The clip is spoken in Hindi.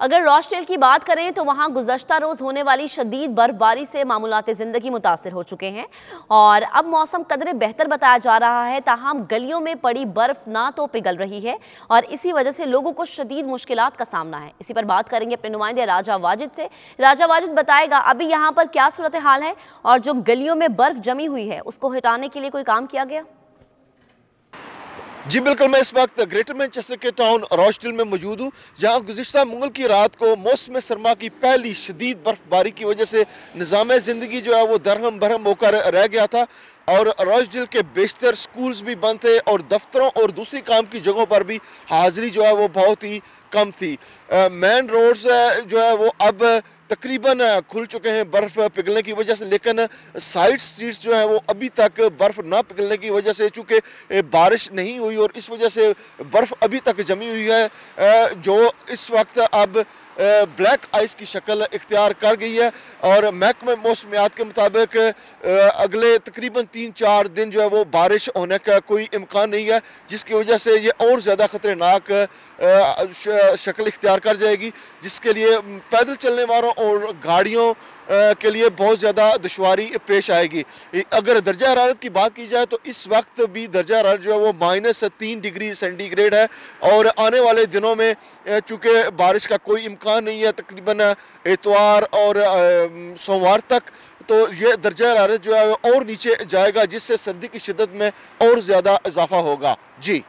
अगर रॉसडेल की बात करें तो वहां गुज़श्ता रोज होने वाली शदीद बर्फबारी से मामूलात ज़िंदगी मुतासिर हो चुके हैं और अब मौसम कदरे बेहतर बताया जा रहा है। ताहम गलियों में पड़ी बर्फ ना तो पिघल रही है और इसी वजह से लोगों को शदीद मुश्किलात का सामना है। इसी पर बात करेंगे अपने नुमाइंदे राजा वाजिद से। राजा वाजिद बताएगा अभी यहाँ पर क्या सूरत हाल है और जो गलियों में बर्फ जमी हुई है उसको हटाने के लिए कोई काम किया गया? जी बिल्कुल, मैं इस वक्त ग्रेटर मैनचेस्टर के टाउन रॉसडेल में मौजूद हूँ, जहाँ गुज़िश्ता मंगल की रात को मौसम सरमा की पहली शदीद बर्फबारी की वजह से निज़ाम ज़िंदगी जो है वो दरहम बरहम होकर रह गया था और रॉसडेल के बेशतर स्कूल्स भी बंद थे और दफ्तरों और दूसरी काम की जगहों पर भी हाजिरी जो है वो बहुत ही कम थी। मेन रोड्स जो है वो अब तकरीबन खुल चुके हैं बर्फ़ पिघलने की वजह से, लेकिन साइड स्ट्रीट्स जो है वो अभी तक बर्फ़ ना पिघलने की वजह से, चूँकि बारिश नहीं हुई और इस वजह से बर्फ़ अभी तक जमी हुई है, जो इस वक्त अब ब्लैक आइस की शक्ल इख्तियार कर गई है। और महकमा मौसमियात के मुताबिक अगले तकरीबन 3-4 दिन जो है वो बारिश होने का कोई इम्कान नहीं है, जिसकी वजह से ये और ज़्यादा ख़तरनाक शक्ल इख्तियार कर जाएगी, जिसके लिए पैदल चलने वालों और गाड़ियों के लिए बहुत ज़्यादा दुश्वारी पेश आएगी। अगर दर्जा हरारत की बात की जाए तो इस वक्त भी दर्जा हरारत जो है वो -3 डिग्री सेंटीग्रेड है और आने वाले दिनों में चूँकि बारिश का कोई इम्कान नहीं है तकरीबन इतवार और सोमवार तक, तो ये दर्जा हरारत जो है और नीचे जाएगा, जिससे सर्दी की शिद्दत में और ज़्यादा इजाफा होगा। जी।